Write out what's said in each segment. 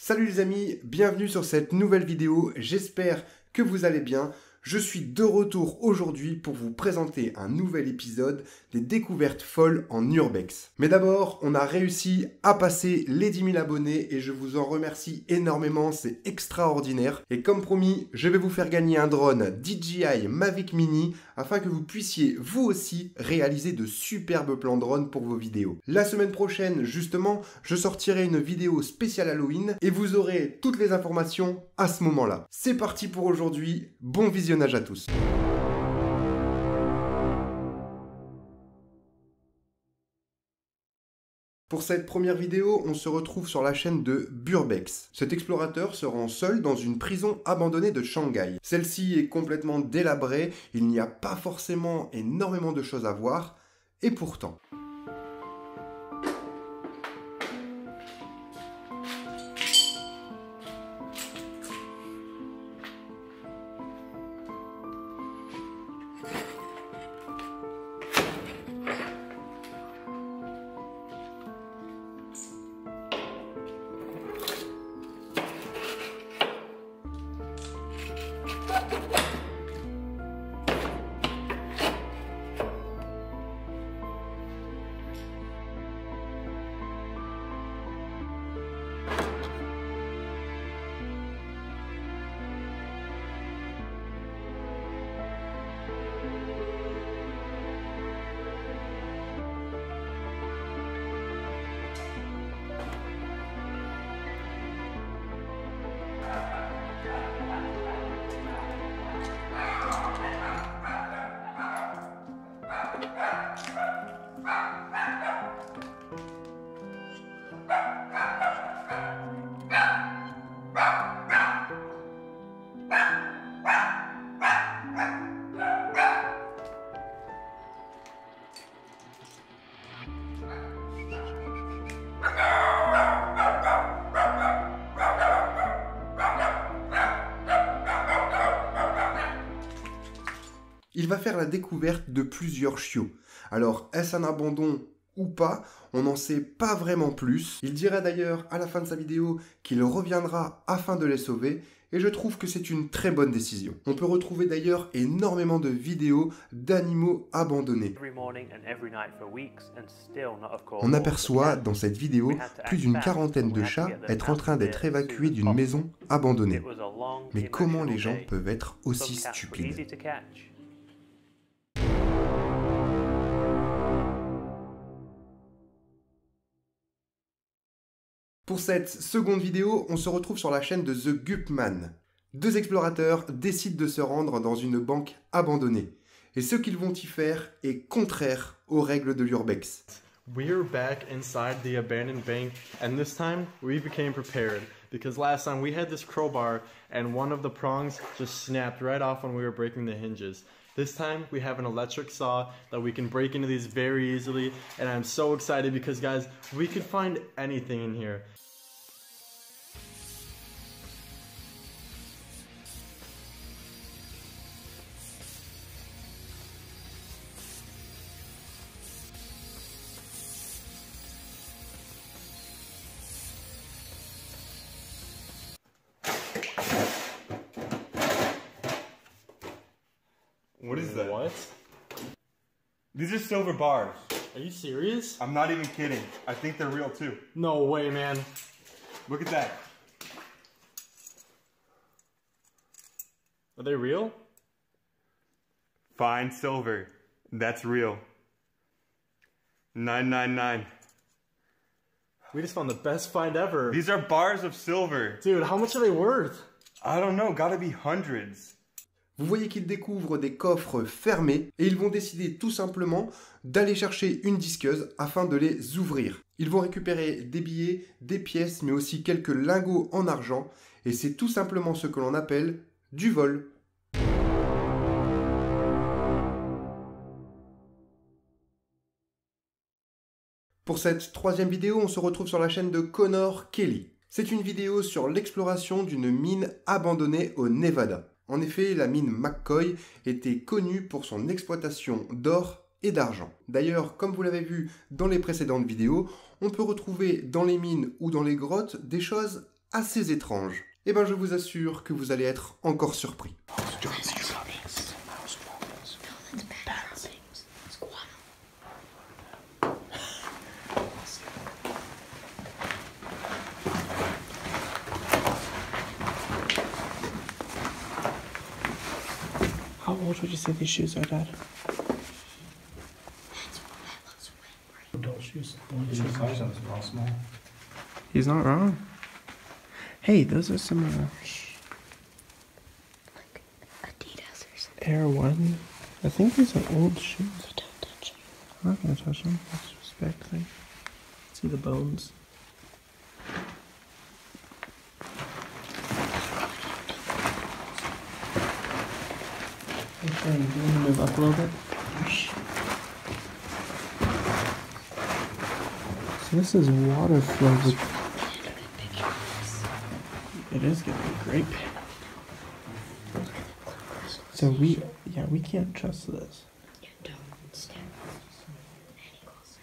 Salut les amis, bienvenue sur cette nouvelle vidéo, j'espère que vous allez bien. Je suis de retour aujourd'hui pour vous présenter un nouvel épisode des découvertes folles en urbex. Mais d'abord, on a réussi à passer les 10 000 abonnés et je vous en remercie énormément, c'est extraordinaire. Et comme promis, je vais vous faire gagner un drone DJI Mavic Mini afin que vous puissiez vous aussi réaliser de superbes plans drone pour vos vidéos. La semaine prochaine, justement, je sortirai une vidéo spéciale Halloween et vous aurez toutes les informations à ce moment-là. C'est parti pour aujourd'hui, bon visionnage à tous. Pour cette première vidéo, on se retrouve sur la chaîne de Burbex. Cet explorateur se rend seul dans une prison abandonnée de Shanghai. Celle-ci est complètement délabrée, il n'y a pas forcément énormément de choses à voir, et pourtant... Il va faire la découverte de plusieurs chiots. Alors, est-ce un abandon ou pas? On n'en sait pas vraiment plus. Il dira d'ailleurs à la fin de sa vidéo qu'il reviendra afin de les sauver et je trouve que c'est une très bonne décision. On peut retrouver d'ailleurs énormément de vidéos d'animaux abandonnés. On aperçoit dans cette vidéo plus d'une quarantaine de chats être en train d'être évacués d'une maison abandonnée. Mais comment les gens peuvent être aussi stupides? Pour cette seconde vidéo, on se retrouve sur la chaîne de The Gupman. Deux explorateurs décident de se rendre dans une banque abandonnée. Et ce qu'ils vont y faire est contraire aux règles de l'urbex. We're back inside the abandoned bank, and this time we became prepared. Because last time we had this crowbar, and one of the prongs just snapped right off when we were breaking the hinges. This time we have an electric saw that we can break into these very easily, and I'm so excited because guys, we could find anything in here. What is that? What? These are silver bars. Are you serious? I'm not even kidding. I think they're real too. No way, man. Look at that. Are they real? Fine silver. That's real. 999. We just found the best find ever. These are bars of silver. Dude, how much are they worth? I don't know. Gotta be hundreds. Vous voyez qu'ils découvrent des coffres fermés et ils vont décider tout simplement d'aller chercher une disqueuse afin de les ouvrir. Ils vont récupérer des billets, des pièces, mais aussi quelques lingots en argent et c'est tout simplement ce que l'on appelle du vol. Pour cette troisième vidéo, on se retrouve sur la chaîne de Connor Kelly. C'est une vidéo sur l'exploration d'une mine abandonnée au Nevada. En effet, la mine McCoy était connue pour son exploitation d'or et d'argent. D'ailleurs, comme vous l'avez vu dans les précédentes vidéos, on peut retrouver dans les mines ou dans les grottes des choses assez étrange. Et ben je vous assure que vous allez être encore surpris. How old would you say these shoes are, Dad? Adult shoes. Small. He's not wrong. Hey, those are some Like Adidas or something. Air One. I think these are old shoes. Don't touch it. I'm not gonna touch them. That's a respect thing. See the bones. Okay, do you want to move up a little bit? So this is water flow. It is gonna be great. So we can't trust this. You don't step any closer.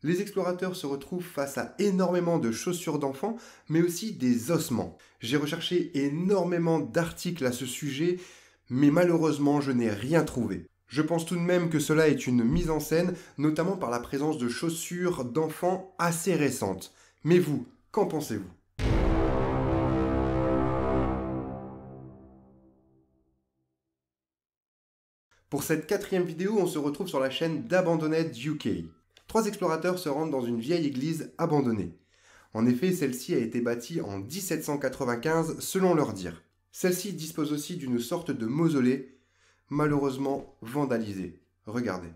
Les explorateurs se retrouvent face à énormément de chaussures d'enfants, mais aussi des ossements. J'ai recherché énormément d'articles à ce sujet, mais malheureusement je n'ai rien trouvé. Je pense tout de même que cela est une mise en scène, notamment par la présence de chaussures d'enfants assez récentes. Mais vous, qu'en pensez-vous ? Pour cette 4e vidéo, on se retrouve sur la chaîne d'Abandonned UK. 3 explorateurs se rendent dans une vieille église abandonnée. En effet, celle-ci a été bâtie en 1795 selon leur dire. Celle-ci dispose aussi d'une sorte de mausolée, malheureusement vandalisé. Regardez.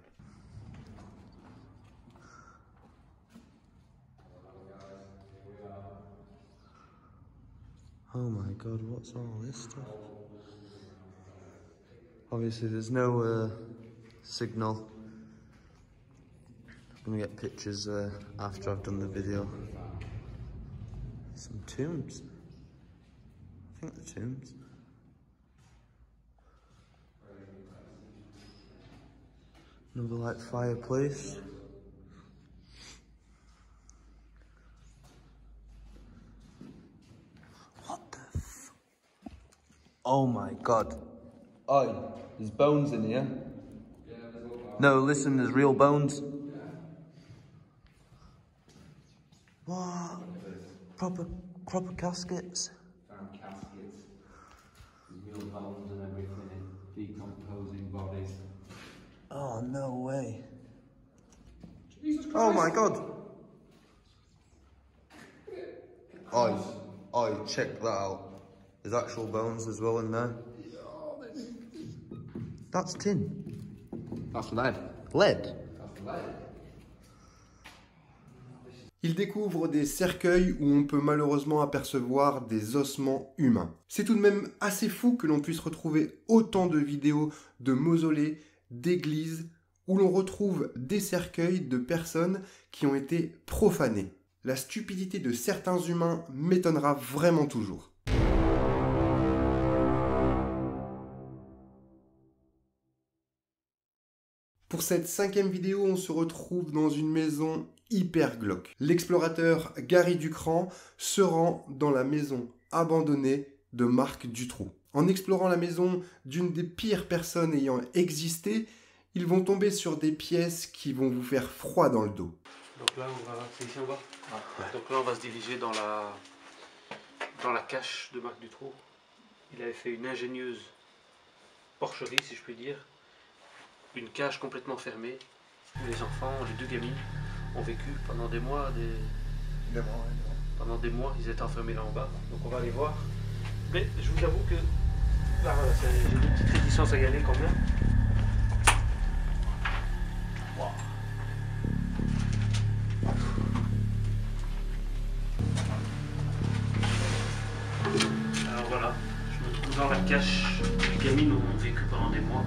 Oh my god, what's all this stuff? Obviously there's no signal. I'm gonna get pictures after I've done the video. Some tombs. I think they're tombs. Another like fireplace. What the f... Oh my god. Oh, there's bones in here. No, listen, there's real bones. What? Proper caskets. Found caskets, real bones and everything, decomposing bodies. Oh, no way. Oh my god. Oh, check that out. There's actual bones as well in there. That's tin. That's lead. Lead? That's lead. Ils découvrent des cercueils où on peut malheureusement apercevoir des ossements humains. C'est tout de même assez fou que l'on puisse retrouver autant de vidéos de mausolées, d'églises, où l'on retrouve des cercueils de personnes qui ont été profanées. La stupidité de certains humains m'étonnera vraiment toujours. Pour cette 5e vidéo, on se retrouve dans une maison hyper glauque. L'explorateur Gary Ducran se rend dans la maison abandonnée de Marc Dutroux. En explorant la maison d'une des pires personnes ayant existé, ils vont tomber sur des pièces qui vont vous faire froid dans le dos. Donc là, c'est ici en bas. Donc là, on va se diriger dans la cache de Marc Dutroux. Il avait fait une ingénieuse porcherie, si je puis dire. Une cage complètement fermée. Les enfants, les 2 gamines, ont vécu pendant des mois, pendant des mois, ils étaient enfermés là en bas. Donc on va aller voir. Mais je vous avoue que là, voilà, j'ai une petite réticence à y aller quand même. Wow. Alors voilà, je me trouve dans la cache. Les gamines ont vécu pendant des mois.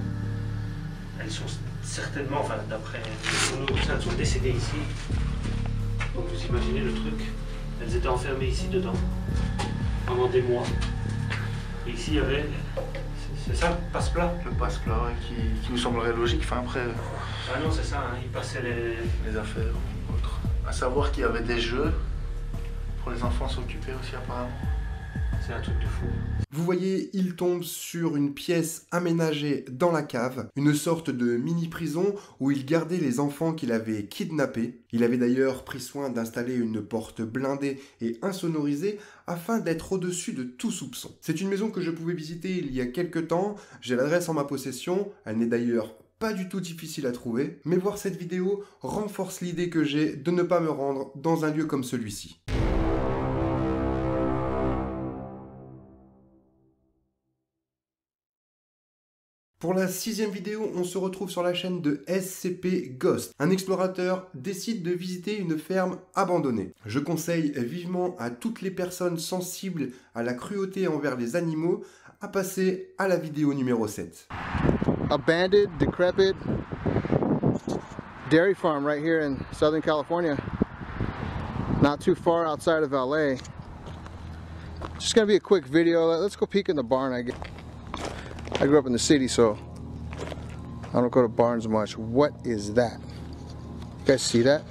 Elles sont certainement, enfin d'après elles sont décédées ici. Donc vous imaginez le truc. Elles étaient enfermées ici dedans pendant des mois. Et ici il y avait, c'est ça, le passe-plat. Le passe-plat ouais, qui nous semblerait logique. Enfin après. Ah non c'est ça, hein, ils passaient les affaires ou autres. À savoir qu'il y avait des jeux pour les enfants s'occuper aussi apparemment. C'est un truc de fou. Vous voyez, il tombe sur une pièce aménagée dans la cave, une sorte de mini-prison où il gardait les enfants qu'il avait kidnappés. Il avait d'ailleurs pris soin d'installer une porte blindée et insonorisée afin d'être au-dessus de tout soupçon. C'est une maison que je pouvais visiter il y a quelques temps, j'ai l'adresse en ma possession, elle n'est d'ailleurs pas du tout difficile à trouver, mais voir cette vidéo renforce l'idée que j'ai de ne pas me rendre dans un lieu comme celui-ci. Pour la 6e vidéo, on se retrouve sur la chaîne de SCP Ghost. Un explorateur décide de visiter une ferme abandonnée. Je conseille vivement à toutes les personnes sensibles à la cruauté envers les animaux à passer à la vidéo numéro 7. Abandoned, decrepit dairy farm right here in Southern California. Not too far outside of LA. Just gonna be a quick video. Let's go peek in the barn. I grew up in the city, so I don't go to barns much. What is that? You guys see that?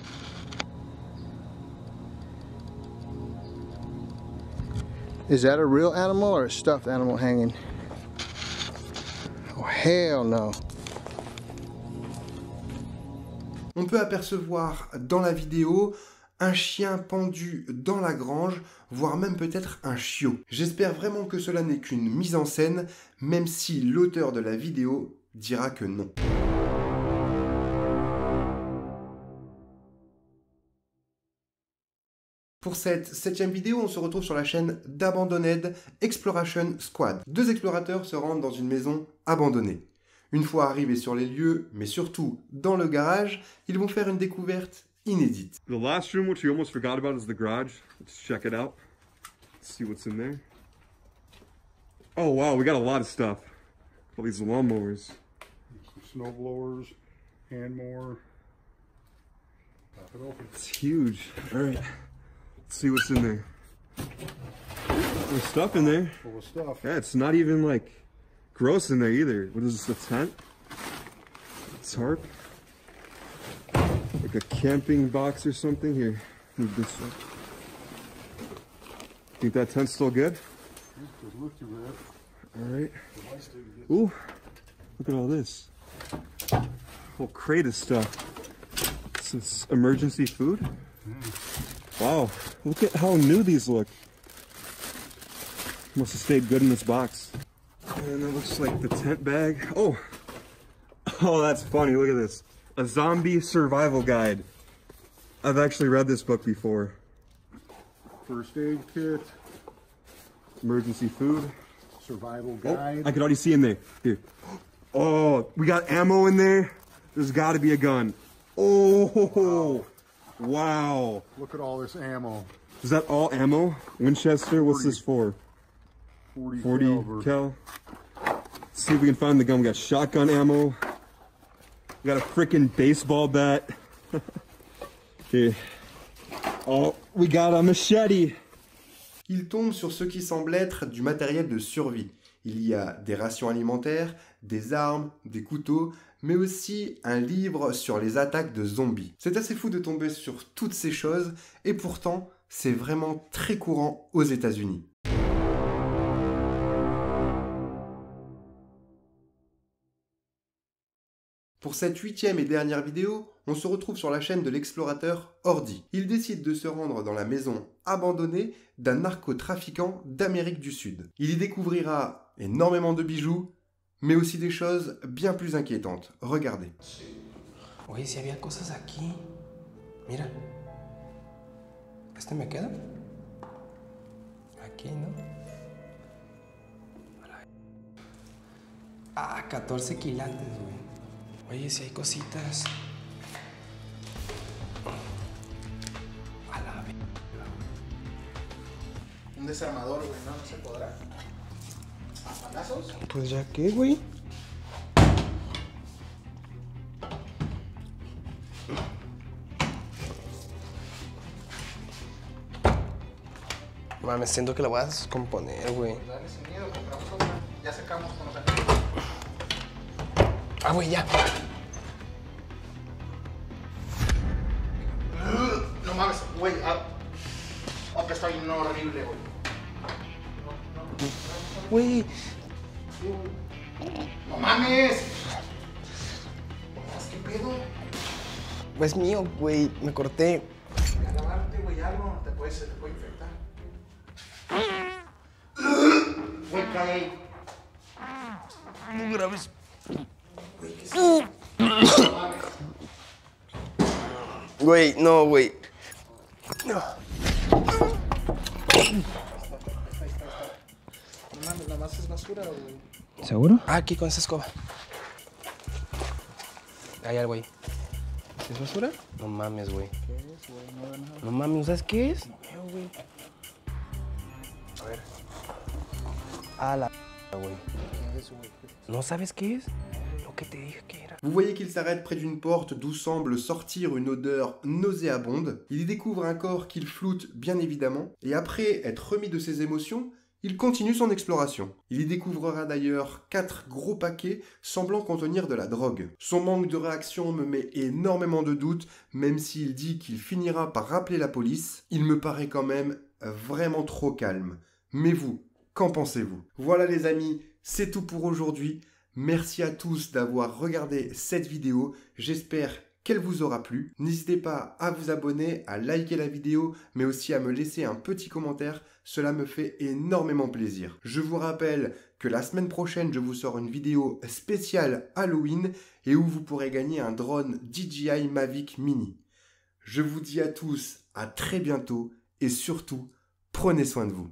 Is that a real animal or a stuffed animal hanging? Oh, hell no. On peut apercevoir dans la vidéo un chien pendu dans la grange, voire même peut-être un chiot. J'espère vraiment que cela n'est qu'une mise en scène, même si l'auteur de la vidéo dira que non. Pour cette 7e vidéo, on se retrouve sur la chaîne d'Abandoned Exploration Squad. 2 explorateurs se rendent dans une maison abandonnée. Une fois arrivés sur les lieux, mais surtout dans le garage, ils vont faire une découverte inédite. The last room, which we almost forgot about, is the garage. Let's check it out. Let's see what's in there. Oh wow, we got a lot of stuff. All these lawnmowers. Some snow blowers, hand mower. Pop it open. It's huge. All right, let's see what's in there. There's stuff in there. Full of stuff. Yeah, it's not even like gross in there either. What is this, a tent? A tarp? Like a camping box or something. Here, move this up. Think that tent's still good? Doesn't look too bad. All right. Ooh, look at all this. Whole crate of stuff. This is emergency food. Wow, look at how new these look. Must have stayed good in this box. And it looks like the tent bag. Oh, that's funny. Look at this. A zombie survival guide. I've actually read this book before. First aid kit. Emergency food. Survival Oh, guide. I can already see in there. Here. Oh, we got ammo in there. There's got to be a gun. Oh, wow. Look at all this ammo. Is that all ammo? Winchester? What's this for? 40 40 cal. Let's see if we can find the gun. We got shotgun ammo. We got a freaking baseball bat. Okay. Oh, we got a machete. Il tombe sur ce qui semble être du matériel de survie. Il y a des rations alimentaires, des armes, des couteaux, mais aussi un livre sur les attaques de zombies. C'est assez fou de tomber sur toutes ces choses, et pourtant, c'est vraiment très courant aux États-Unis. Pour cette 8e et dernière vidéo, on se retrouve sur la chaîne de l'explorateur Ordi. Il décide de se rendre dans la maison abandonnée d'un narcotrafiquant d'Amérique du Sud. Il y découvrira énormément de bijoux, mais aussi des choses bien plus inquiétantes. Regardez. Oye, si había cosas aquí. Mira. ¿Este me queda? Aquí, ¿no? Ah, 14 quilates, güey. Oye, si hay cositas. A la verga. Un desarmador, güey, ¿no? ¿No se podrá? ¿A palazos? Pues ya qué, güey. Mames, siento que la voy a descomponer, güey. Dale sin miedo, compramos otra. Ya sacamos con los amigos. Ah, güey, ya. No mames, güey. A pesar está bien horrible, Güey. ¡No mames! ¿Qué pedo? Es mío, güey. Me corté. A lavarte, güey, algo. Se te puede infectar. Güey, cae ahí. Muy graves. Güey, ¿qué es eso? No mames. Güey, no, güey. No mames, nada más es basura, güey. ¿Seguro? Ah, aquí con esa escoba. Hay algo ahí. ¿Es basura? No mames, güey. ¿Qué es, güey? No veo nada. No mames, ¿sabes qué es? No veo, güey. A ver. Ah, la güey. ¿Qué es, güey? ¿No sabes qué es? Lo que te dije que era. Vous voyez qu'il s'arrête près d'une porte d'où semble sortir une odeur nauséabonde. Il y découvre un corps qu'il floute bien évidemment. Et après être remis de ses émotions, il continue son exploration. Il y découvrira d'ailleurs 4 gros paquets semblant contenir de la drogue. Son manque de réaction me met énormément de doutes, même s'il dit qu'il finira par rappeler la police. Il me paraît quand même vraiment trop calme. Mais vous, qu'en pensez-vous? Voilà les amis, c'est tout pour aujourd'hui. Merci à tous d'avoir regardé cette vidéo. J'espère qu'elle vous aura plu. N'hésitez pas à vous abonner, à liker la vidéo, mais aussi à me laisser un petit commentaire. Cela me fait énormément plaisir. Je vous rappelle que la semaine prochaine, je vous sors une vidéo spéciale Halloween et où vous pourrez gagner un drone DJI Mavic Mini. Je vous dis à tous à très bientôt et surtout, prenez soin de vous.